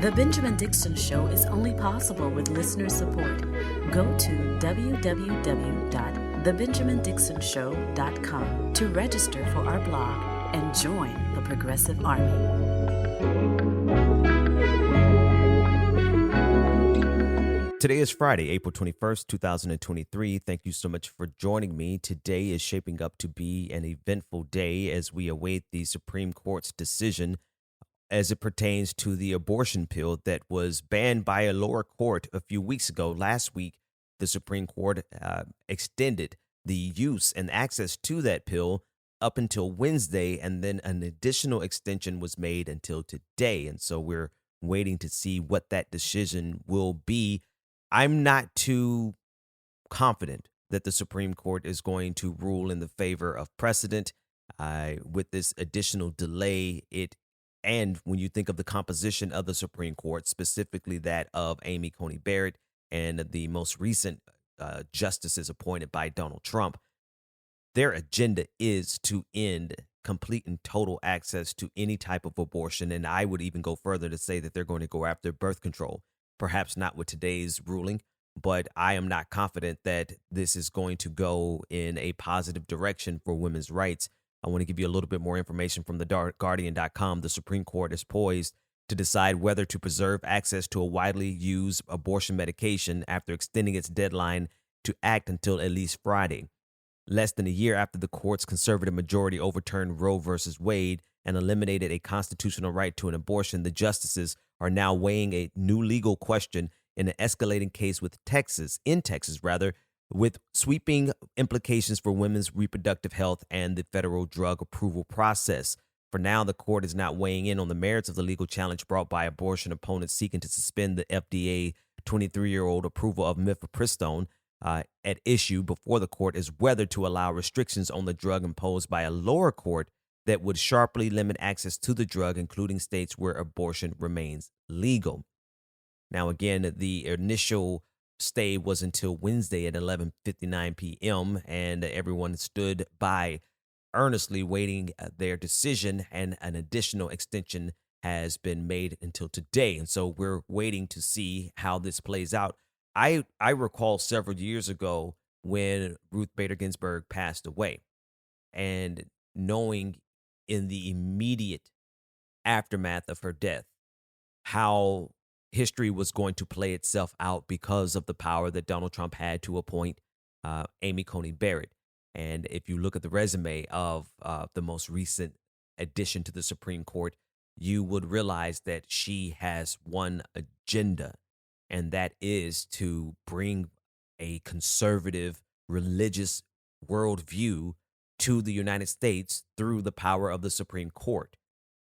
The Benjamin Dixon Show is only possible with listener support. Go to www.thebenjamindixonshow.com to register for our blog and join the Progressive Army. Today is Friday, April 21st, 2023. Thank you so much for joining me. Today is shaping up to be an eventful day as we await the Supreme Court's decision as it pertains to the abortion pill that was banned by a lower court a few weeks ago. Last week, the Supreme Court extended the use and access to that pill up until Wednesday, and then an additional extension was made until today. And so we're waiting to see what that decision will be. I'm not too confident that the Supreme Court is going to rule in the favor of precedent with this additional delay. And when you think of the composition of the Supreme Court, specifically that of Amy Coney Barrett and the most recent justices appointed by Donald Trump, their agenda is to end complete and total access to any type of abortion. And I would even go further to say that they're going to go after birth control. Perhaps not with today's ruling, but I am not confident that this is going to go in a positive direction for women's rights. I want to give you a little bit more information from the Guardian.com. The Supreme Court is poised to decide whether to preserve access to a widely used abortion medication after extending its deadline to act until at least Friday. Less than a year after the court's conservative majority overturned Roe versus Wade and eliminated a constitutional right to an abortion, the justices are now weighing a new legal question in an escalating case in Texas, with sweeping implications for women's reproductive health and the federal drug approval process. For now, the court is not weighing in on the merits of the legal challenge brought by abortion opponents seeking to suspend the FDA 23-year-old approval of mifepristone. At issue before the court is whether to allow restrictions on the drug imposed by a lower court that would sharply limit access to the drug, including states where abortion remains legal. Now, again, the initial stay was until Wednesday at 11:59 p.m., and everyone stood by earnestly waiting their decision, and an additional extension has been made until today. And so we're waiting to see how this plays out. I recall several years ago when Ruth Bader Ginsburg passed away, and knowing in the immediate aftermath of her death how history was going to play itself out because of the power that Donald Trump had to appoint Amy Coney Barrett. And if you look at the resume of the most recent addition to the Supreme Court, you would realize that she has one agenda, and that is to bring a conservative religious worldview to the United States through the power of the Supreme Court.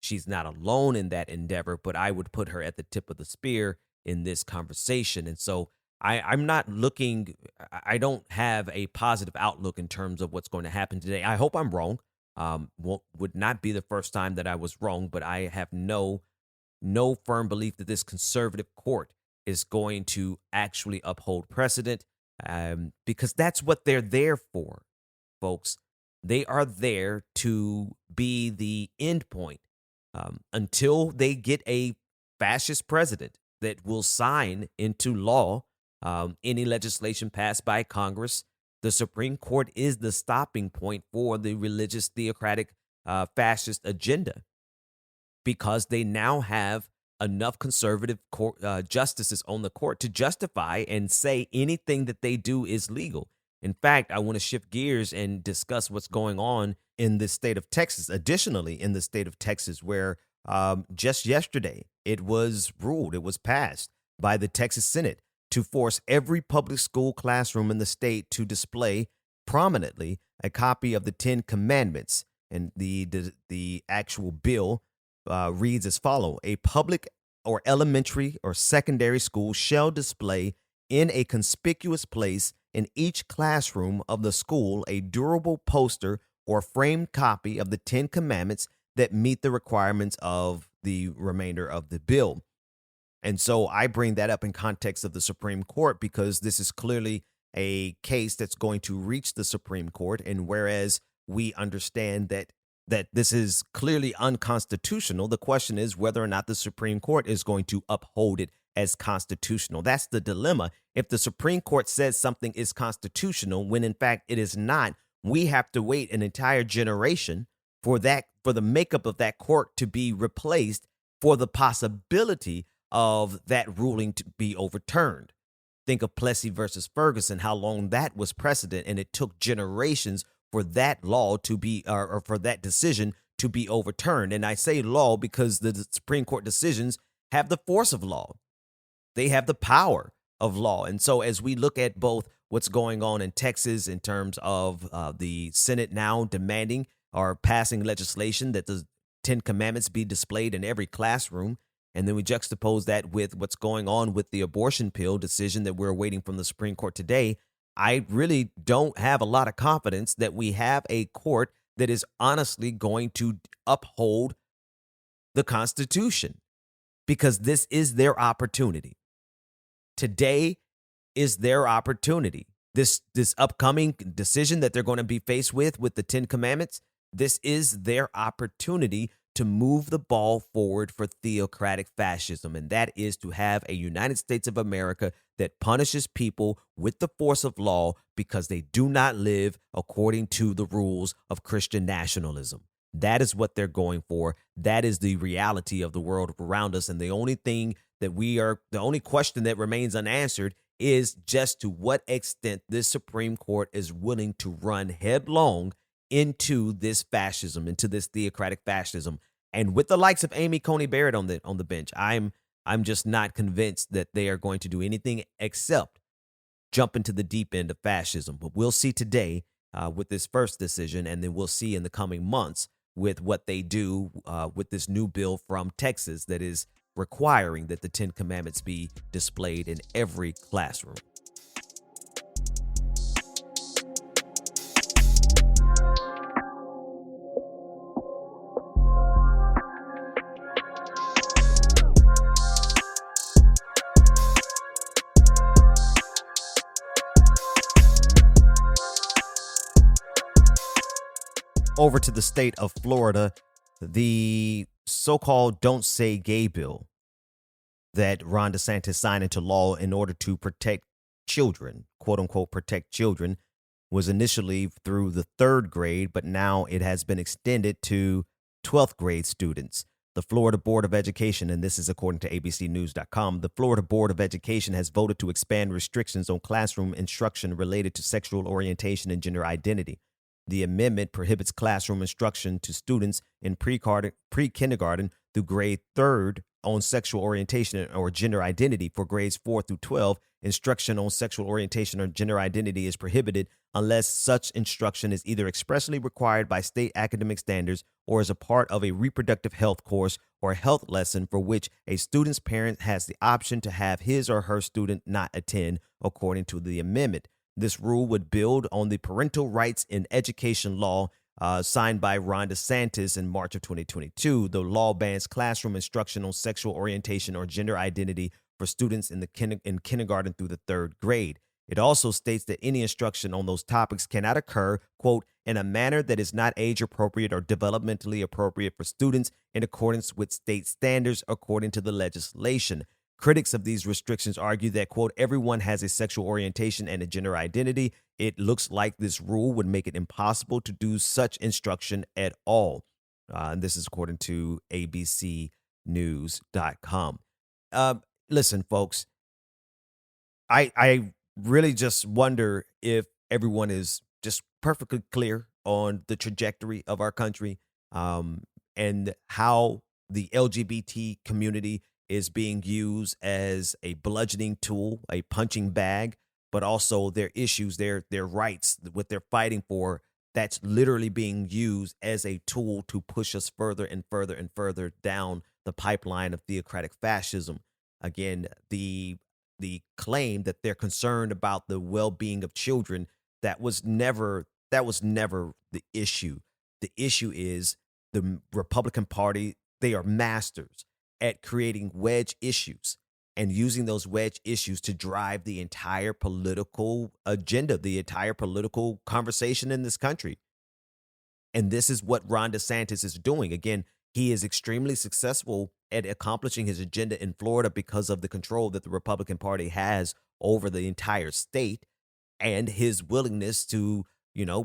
She's not alone in that endeavor, but I would put her at the tip of the spear in this conversation. And so I'm not looking, I don't have a positive outlook in terms of what's going to happen today. I hope I'm wrong. Would not be the first time that I was wrong, but I have no firm belief that this conservative court is going to actually uphold precedent, because that's what they're there for, folks. They are there to be the end point until they get a fascist president that will sign into law any legislation passed by Congress. The Supreme Court is the stopping point for the religious, theocratic, fascist agenda, because they now have enough conservative justices on the court to justify and say anything that they do is legal. In fact, I want to shift gears and discuss what's going on in the state of Texas. Additionally, in the state of Texas, where just yesterday it was passed by the Texas Senate to force every public school classroom in the state to display prominently a copy of the Ten Commandments. And the actual bill reads as follows: a public or elementary or secondary school shall display in a conspicuous place in each classroom of the school a durable poster or framed copy of the Ten Commandments that meet the requirements of the remainder of the bill. And so I bring that up in context of the Supreme Court, because this is clearly a case that's going to reach the Supreme Court. And whereas we understand that that this is clearly unconstitutional. The question is whether or not the Supreme Court is going to uphold it as constitutional. That's the dilemma. If the Supreme Court says something is constitutional when in fact it is not, we have to wait an entire generation for the makeup of that court to be replaced, for the possibility of that ruling to be overturned. Think of Plessy versus Ferguson, how long that was precedent, and it took generations for that law to be, or for that decision to be overturned. And I say law because the Supreme Court decisions have the force of law. They have the power of law. And so as we look at both what's going on in Texas in terms of the Senate now demanding or passing legislation that the Ten Commandments be displayed in every classroom, and then we juxtapose that with what's going on with the abortion pill decision that we're awaiting from the Supreme Court today, I really don't have a lot of confidence that we have a court that is honestly going to uphold the Constitution, because this is their opportunity. Today is their opportunity. This upcoming decision that they're going to be faced with the Ten Commandments, this is their opportunity to move the ball forward for theocratic fascism, and that is to have a United States of America that punishes people with the force of law because they do not live according to the rules of Christian nationalism. That is what they're going for. That is the reality of the world around us, and the only question that remains unanswered is just to what extent this Supreme Court is willing to run headlong into this fascism, into this theocratic fascism. And with the likes of Amy Coney Barrett on the bench, I'm just not convinced that they are going to do anything except jump into the deep end of fascism. But we'll see today with this first decision, and then we'll see in the coming months with what they do with this new bill from Texas that is requiring that the Ten Commandments be displayed in every classroom. Over to the state of Florida, the so-called Don't Say Gay bill that Ron DeSantis signed into law in order to protect children, quote unquote, protect children, was initially through the third grade, but now it has been extended to 12th grade students. The Florida Board of Education, and this is according to abcnews.com, the Florida Board of Education has voted to expand restrictions on classroom instruction related to sexual orientation and gender identity. The amendment prohibits classroom instruction to students in pre-kindergarten through grade 3rd on sexual orientation or gender identity. For grades 4 through 12, instruction on sexual orientation or gender identity is prohibited unless such instruction is either expressly required by state academic standards or is a part of a reproductive health course or health lesson for which a student's parent has the option to have his or her student not attend, according to the amendment. This rule would build on the parental rights in education law signed by Ron DeSantis in March of 2022. The law bans classroom instruction on sexual orientation or gender identity for students in kindergarten through the 3rd grade. It also states that any instruction on those topics cannot occur, quote, in a manner that is not age appropriate or developmentally appropriate for students in accordance with state standards, according to the legislation. Critics of these restrictions argue that, quote, everyone has a sexual orientation and a gender identity. It looks like this rule would make it impossible to do such instruction at all. And this is according to abcnews.com. Listen, folks, I really just wonder if everyone is just perfectly clear on the trajectory of our country and how the LGBT community is being used as a bludgeoning tool, a punching bag, but also their issues, their rights, what they're fighting for, that's literally being used as a tool to push us further and further and further down the pipeline of theocratic fascism. Again, the claim that they're concerned about the well-being of children, that was never the issue. The issue is the Republican Party, they are masters at creating wedge issues and using those wedge issues to drive the entire political agenda, the entire political conversation in this country. And this is what Ron DeSantis is doing. Again, he is extremely successful at accomplishing his agenda in Florida because of the control that the Republican Party has over the entire state and his willingness to,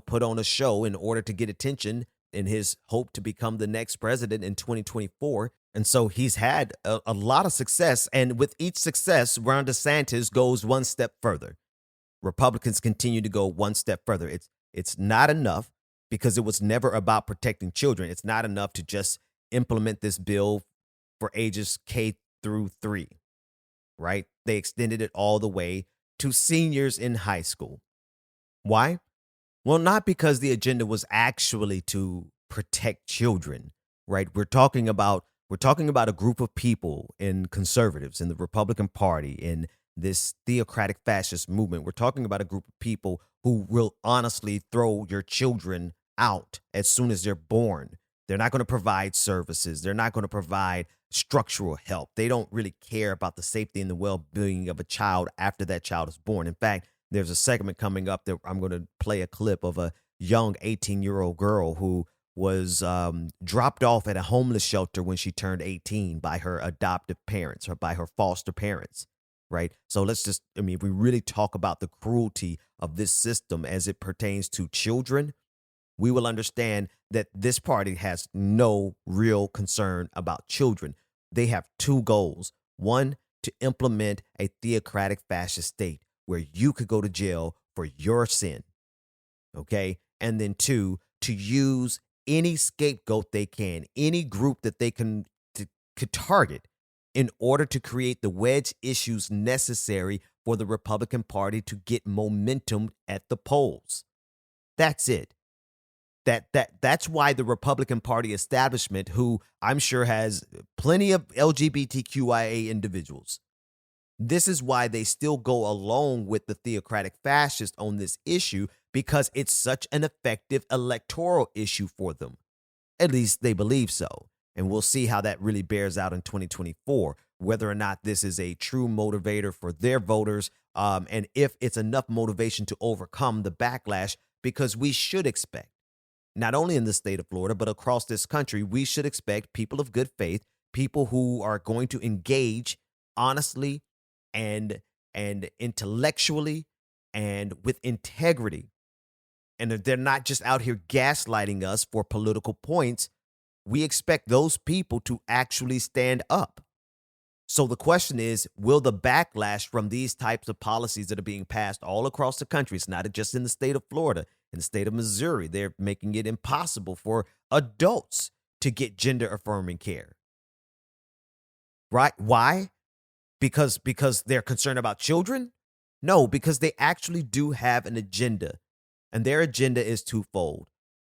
put on a show in order to get attention in his hope to become the next president in 2024. And so he's had a lot of success. And with each success, Ron DeSantis goes one step further. Republicans continue to go one step further. It's not enough because it was never about protecting children. It's not enough to just implement this bill for ages K through 3, right? They extended it all the way to seniors in high school. Why? Well, not because the agenda was actually to protect children, right? We're talking about a group of people in conservatives in the Republican Party in this theocratic fascist movement. We're talking about a group of people who will honestly throw your children out as soon as they're born. They're not going to provide services. They're not going to provide structural help. They don't really care about the safety and the well-being of a child after that child is born. In fact, there's a segment coming up that I'm going to play a clip of a young 18-year-old girl who was dropped off at a homeless shelter when she turned 18 by her adoptive parents or by her foster parents, right? So if we really talk about the cruelty of this system as it pertains to children, we will understand that this party has no real concern about children. They have two goals. One, to implement a theocratic fascist state where you could go to jail for your sin, okay? And then two, to use any scapegoat they can, any group that they could target in order to create the wedge issues necessary for the Republican Party to get momentum at the polls. That's it. That's why the Republican Party establishment, who I'm sure has plenty of LGBTQIA individuals, this is why they still go along with the theocratic fascists on this issue, because it's such an effective electoral issue for them. At least they believe so. And we'll see how that really bears out in 2024, whether or not this is a true motivator for their voters, and if it's enough motivation to overcome the backlash, because we should expect, not only in the state of Florida, but across this country, we should expect people of good faith, people who are going to engage honestly and intellectually and with integrity. And if they're not just out here gaslighting us for political points, we expect those people to actually stand up. So the question is, will the backlash from these types of policies that are being passed all across the country, it's not just in the state of Florida, in the state of Missouri, they're making it impossible for adults to get gender affirming care. Right? Why? Because they're concerned about children? No, because they actually do have an agenda. And their agenda is twofold: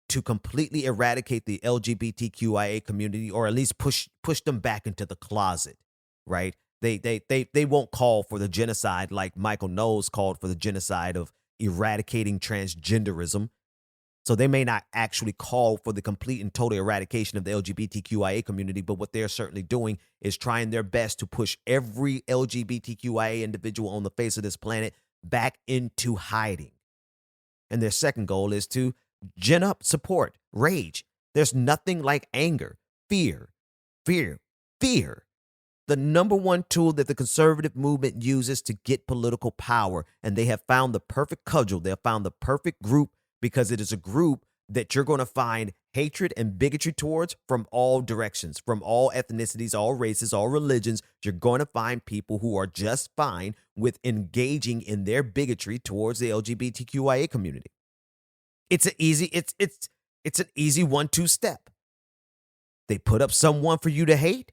to completely eradicate the LGBTQIA community, or at least push them back into the closet, right? They won't call for the genocide like Michael Knowles called for the genocide of eradicating transgenderism. So they may not actually call for the complete and total eradication of the LGBTQIA community, but what they're certainly doing is trying their best to push every LGBTQIA individual on the face of this planet back into hiding. And their second goal is to gin up support, rage. There's nothing like anger, fear. The number one tool that the conservative movement uses to get political power, and they have found the perfect cudgel. They have found the perfect group, because it is a group that you're going to find hatred and bigotry towards from all directions, from all ethnicities, all races, all religions. You're going to find people who are just fine with engaging in their bigotry towards the LGBTQIA community. It's an easy 1-2 step. They put up someone for you to hate.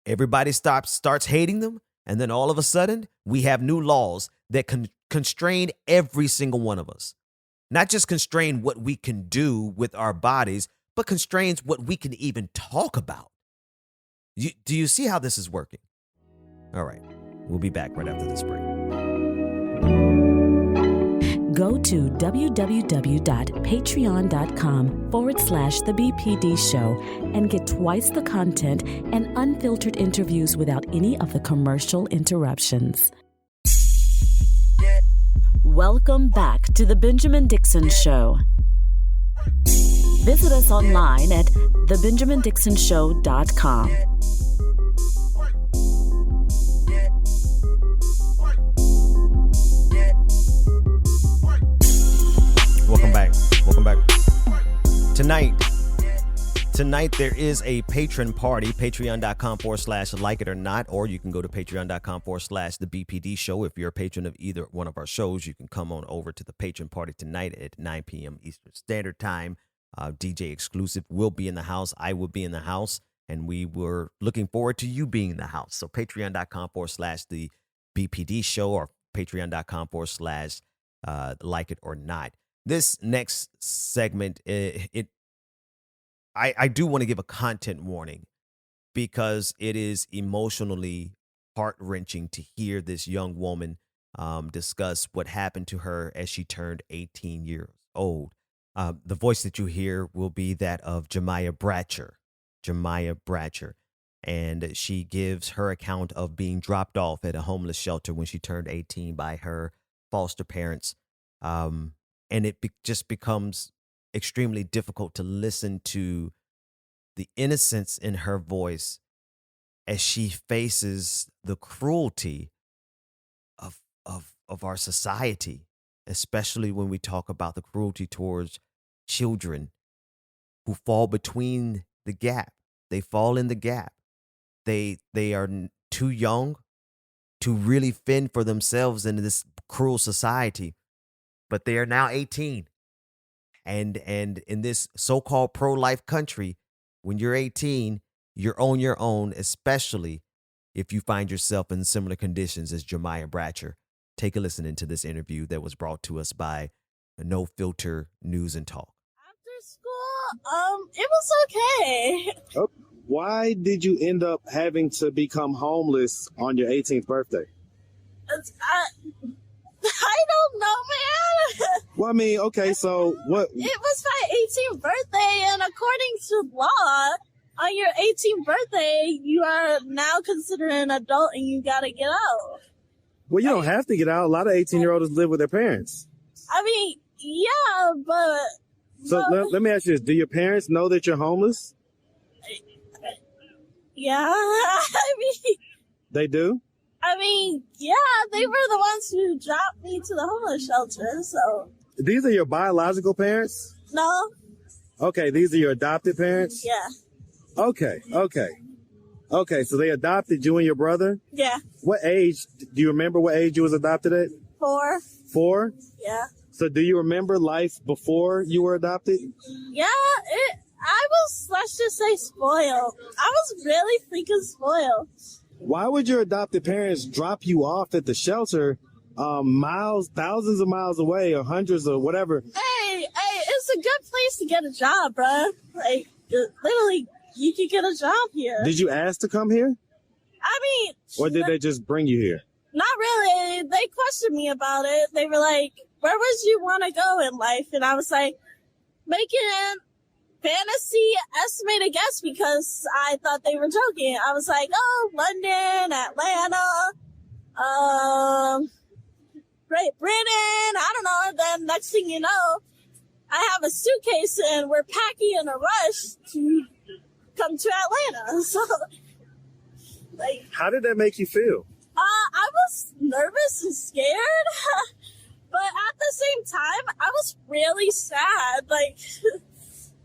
Everybody starts hating them. And then all of a sudden, we have new laws that can constrain every single one of us. Not just constrain what we can do with our bodies, but constrains what we can even talk about. Do you see how this is working? All right. We'll be back right after this break. Go to www.patreon.com/The BPD Show and get twice the content and unfiltered interviews without any of the commercial interruptions. Welcome back to The Benjamin Dixon Show. Visit us online at thebenjamindixonshow.com. Welcome back. Tonight there is a patron party, patreon.com/like it or not, or you can go to patreon.com/the BPD show. If you're a patron of either one of our shows, you can come on over to the patron party tonight at 9 p.m. Eastern Standard Time. DJ Exclusive will be in the house. I will be in the house, and we were looking forward to you being in the house. So patreon.com/the BPD show, or patreon.com/like it or not. This next segment, I do want to give a content warning, because it is emotionally heart-wrenching to hear this young woman discuss what happened to her as she turned 18 years old. The voice that you hear will be that of Jemiah Bratcher. And she gives her account of being dropped off at a homeless shelter when she turned 18 by her foster parents. And it just becomes extremely difficult to listen to the innocence in her voice as she faces the cruelty of our society, especially when we talk about the cruelty towards children who fall between the gap. They fall in the gap. They are too young to really fend for themselves in this cruel society, but they are now 18. And in this so-called pro-life country, when you're 18, you're on your own, especially if you find yourself in similar conditions as Jemiah Bratcher. Take a listen into this interview that was brought to us by No Filter News and Talk. After school, it was okay. Oh, why did you end up having to become homeless on your 18th birthday? I don't know, man. Well, I mean, okay, so what? It was my 18th birthday, and according to law, on your 18th birthday, you are now considered an adult and you gotta get out. Well, you don't have to get out. A lot of 18-year-olds live with their parents. I mean, yeah, but... So let me ask you this. Do your parents know that you're homeless? Yeah, I mean... They do? I mean, yeah, they were the ones who dropped me to the homeless shelter, so... These are your biological parents? No. Okay, these are your adopted parents? Yeah. Okay, so they adopted you and your brother? Yeah. What age? Do you remember what age you was adopted at? 4. 4? Yeah. So do you remember life before you were adopted? Yeah, I was, let's just say, spoiled. I was really freaking spoiled. Why would your adopted parents drop you off at the shelter miles, thousands of miles away, or hundreds or whatever? Hey, it's a good place to get a job, bruh. Like, literally, you can get a job here. Did you ask to come here? I mean... Or did they just bring you here? Not really. They questioned me about it. They were like, where would you want to go in life? And I was like, making fantasy estimated guess, because I thought they were joking. I was like, oh, London, Atlanta, Great Britain, I don't know. And then next thing you know, I have a suitcase and we're packing in a rush to come to Atlanta. So, like, how did that make you feel? I was nervous and scared, but at the same time, I was really sad. Like,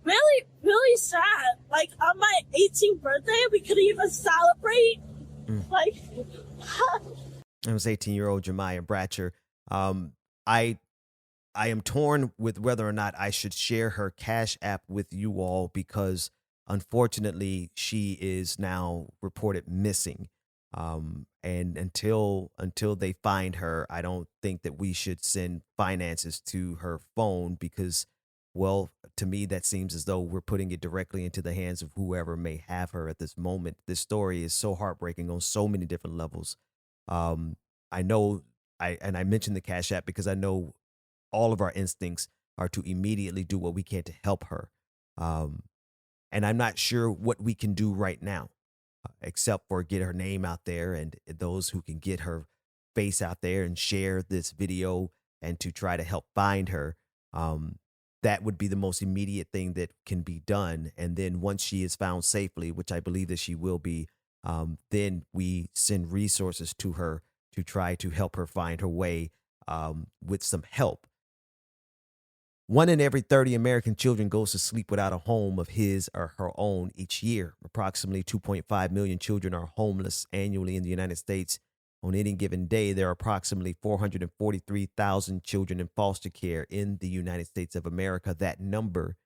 really, really sad. Like, on my 18th birthday, we couldn't even celebrate. Like, It was 18-year-old Jemiah Bratcher. I am torn with whether or not I should share her Cash App with you all, because unfortunately she is now reported missing. And until they find her, I don't think that we should send finances to her phone, because, well, to me, that seems as though we're putting it directly into the hands of whoever may have her at this moment. This story is so heartbreaking on so many different levels. I know I mentioned the Cash App because I know all of our instincts are to immediately do what we can to help her. And I'm not sure what we can do right now, except for get her name out there, and those who can get her face out there and share this video and to try to help find her. that would be the most immediate thing that can be done. And then once she is found safely, which I believe that she will be, then we send resources to her to try to help her find her way with some help. 1 in every 30 American children goes to sleep without a home of his or her own each year. Approximately 2.5 million children are homeless annually in the United States. On any given day, there are approximately 443,000 children in foster care in the United States of America. That number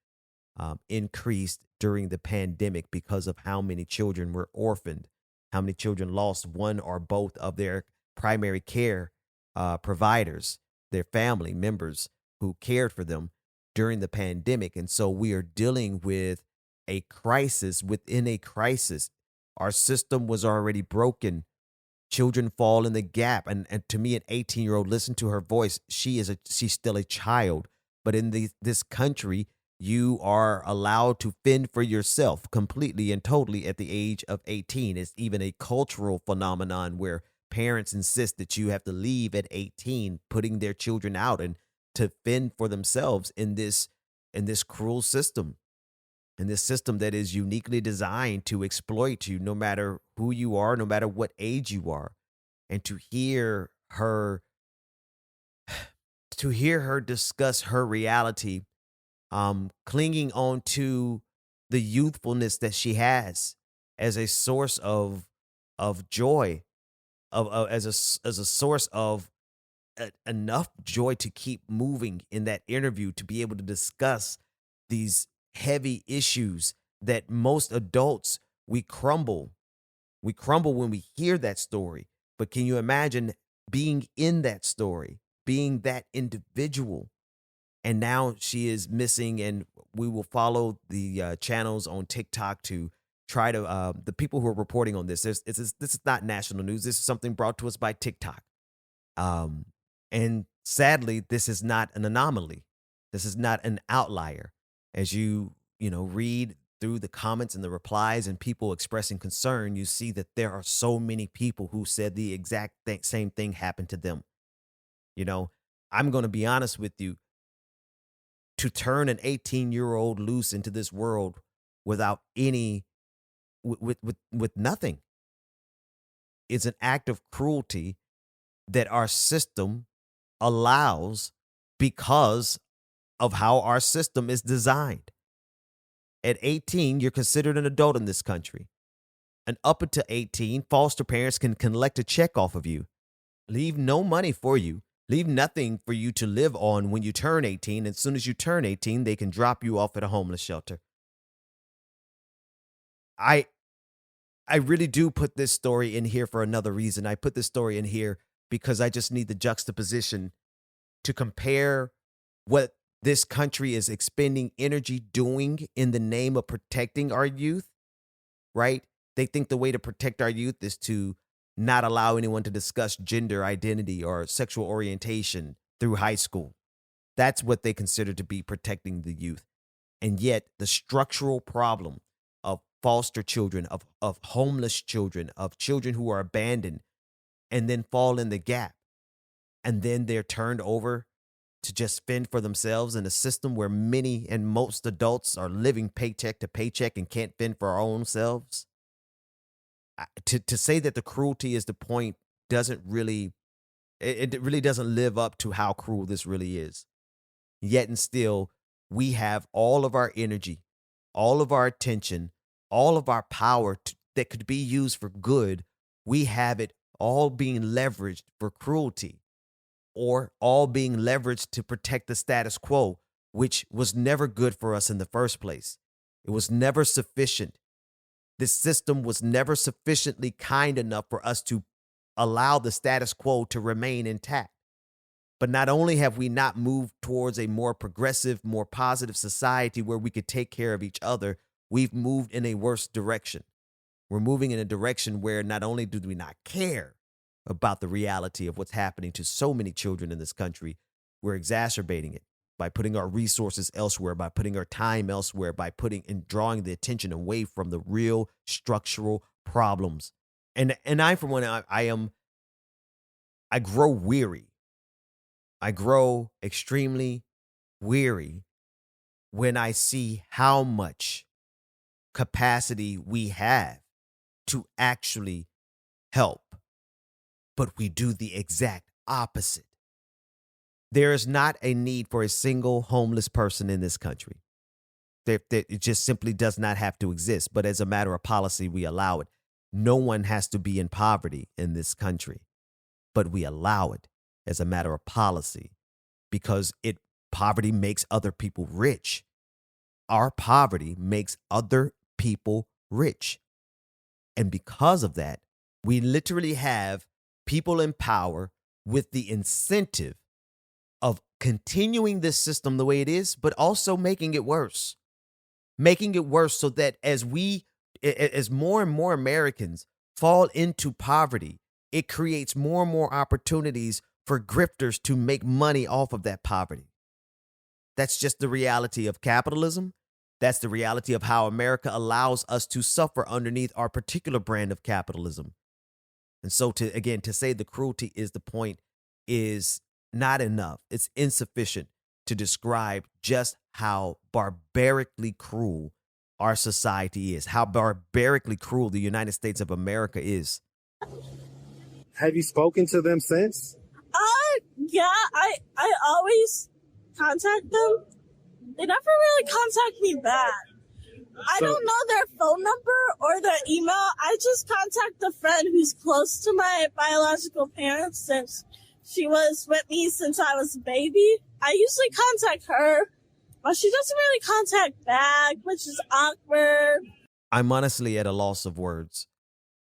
increased during the pandemic because of how many children were orphaned, how many children lost one or both of their primary care providers, their family members who cared for them during the pandemic. And so we are dealing with a crisis within a crisis. Our system was already broken. Children fall in the gap. And to me, an 18-year-old, listen to her voice. She's still a child. But in this country, you are allowed to fend for yourself completely and totally at the age of 18. It's even a cultural phenomenon where parents insist that you have to leave at 18, putting their children out and to fend for themselves in this cruel system, in this system that is uniquely designed to exploit you, no matter who you are, no matter what age you are. And to hear her discuss her reality, clinging on to the youthfulness that she has as a source of joy, as a source of enough joy to keep moving in that interview, to be able to discuss these heavy issues that most adults, we crumble when we hear that story. But can you imagine being in that story, being that individual? And now she is missing, and we will follow the channels on TikTok to try to the people who are reporting on this. This is not national news. This is something brought to us by TikTok. And sadly, this is not an anomaly. This is not an outlier. As you read through the comments and the replies and people expressing concern, you see that there are so many people who said the exact same thing happened to them. I'm going to be honest with you. To turn an 18-year-old loose into this world without any, with nothing, is an act of cruelty that our system allows because of how our system is designed. At 18, you're considered an adult in this country. And up until 18, foster parents can collect a check off of you, leave no money for you, leave nothing for you to live on when you turn 18. As soon as you turn 18, they can drop you off at a homeless shelter. I really do put this story in here for another reason. I put this story in here because I just need the juxtaposition to compare what this country is expending energy doing in the name of protecting our youth, right? They think the way to protect our youth is to not allow anyone to discuss gender identity or sexual orientation through high school. That's what they consider to be protecting the youth. And yet the structural problem of foster children, of homeless children, of children who are abandoned and then fall in the gap, and then they're turned over to just fend for themselves in a system where many and most adults are living paycheck to paycheck and can't fend for our own selves. To say that the cruelty is the point doesn't really, it really doesn't live up to how cruel this really is. Yet and still, we have all of our energy, all of our attention, all of our power that could be used for good. We have it all being leveraged for cruelty, or all being leveraged to protect the status quo, which was never good for us in the first place. It was never sufficient. This system was never sufficiently kind enough for us to allow the status quo to remain intact. But not only have we not moved towards a more progressive, more positive society where we could take care of each other, we've moved in a worse direction. We're moving in a direction where not only do we not care about the reality of what's happening to so many children in this country, we're exacerbating it by putting our resources elsewhere, by putting our time elsewhere, by putting and drawing the attention away from the real structural problems. And I, for one, I grow weary. I grow extremely weary when I see how much capacity we have to actually help, but we do the exact opposite. There is not a need for a single homeless person in this country. It just simply does not have to exist. But as a matter of policy, we allow it. No one has to be in poverty in this country, but we allow it as a matter of policy because poverty makes other people rich. Our poverty makes other people rich. And because of that, we literally have people in power with the incentive of continuing this system the way it is, but also making it worse. Making it worse so that as more and more Americans fall into poverty, it creates more and more opportunities for grifters to make money off of that poverty. That's just the reality of capitalism. That's the reality of how America allows us to suffer underneath our particular brand of capitalism. And so to say the cruelty is the point is not enough. It's insufficient to describe just how barbarically cruel our society is, how barbarically cruel the United States of America is. Have you spoken to them since? Yeah, I always contact them. They never really contact me back. I don't know their phone number or their email. I just contact a friend who's close to my biological parents since she was with me since I was a baby. I usually contact her, but she doesn't really contact back, which is awkward. I'm honestly at a loss of words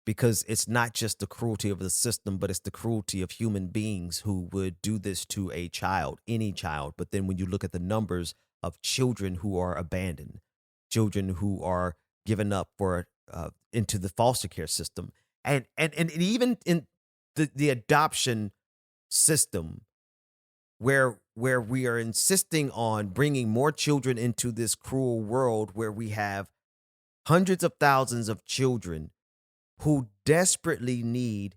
because it's not just the cruelty of the system, but it's the cruelty of human beings who would do this to a child, any child. But then when you look at the numbers of children who are abandoned, children who are given up for into the foster care system, and even in the adoption system, where we are insisting on bringing more children into this cruel world, where we have hundreds of thousands of children who desperately need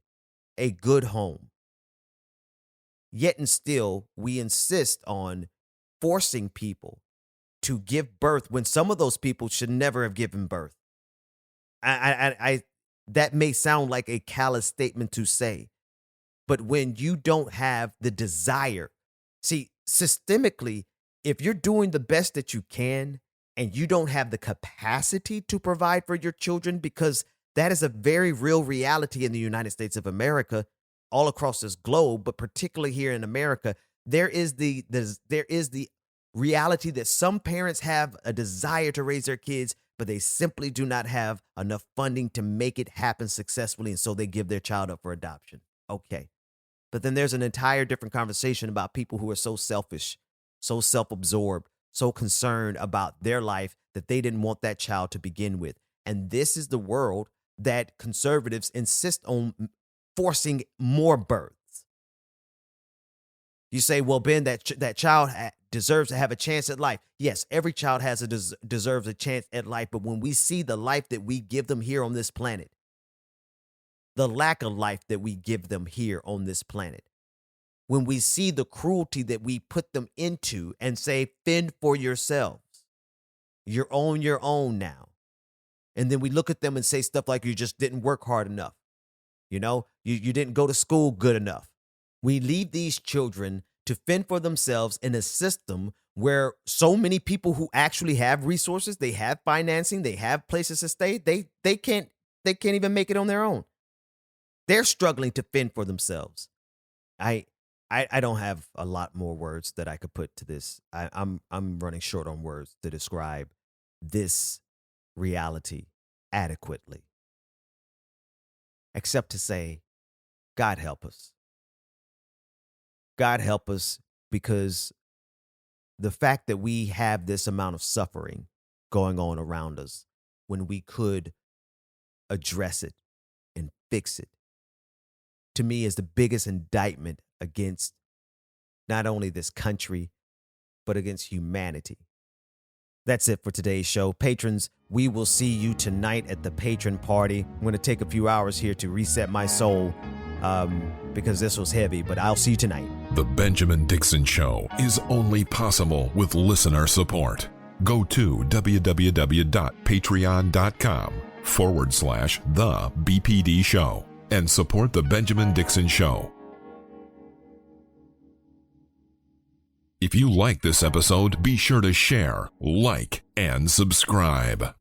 a good home. Yet and still, we insist on forcing people to give birth when some of those people should never have given birth. I that may sound like a callous statement to say, but when you don't have the desire, see, systemically, if you're doing the best that you can and you don't have the capacity to provide for your children, because that is a very real reality in the United States of America, all across this globe, but particularly here in America, there is the reality that some parents have a desire to raise their kids, but they simply do not have enough funding to make it happen successfully, and so they give their child up for adoption. Okay. But then there's an entire different conversation about people who are so selfish, so self-absorbed, so concerned about their life that they didn't want that child to begin with. And this is the world that conservatives insist on forcing more births. You say, well, Ben, that child deserves to have a chance at life. Yes, every child deserves a chance at life. But when we see the life that we give them here on this planet, the lack of life that we give them here on this planet, when we see the cruelty that we put them into and say, fend for yourselves, you're on your own now. And then we look at them and say stuff like, you just didn't work hard enough. You know, you didn't go to school good enough. We leave these children to fend for themselves in a system where so many people who actually have resources, they have financing, they have places to stay, they can't even make it on their own. They're struggling to fend for themselves. I don't have a lot more words that I could put to this. I'm running short on words to describe this reality adequately, except to say, God help us. God help us, because the fact that we have this amount of suffering going on around us, when we could address it and fix it, to me is the biggest indictment against not only this country, but against humanity. That's it for today's show. Patrons, we will see you tonight at the patron party. I'm going to take a few hours here to reset my soul because this was heavy, but I'll see you tonight. The Benjamin Dixon Show is only possible with listener support. go to www.patreon.com/The BPD Show and support The Benjamin Dixon Show. If you like this episode, be sure to share, like, and subscribe.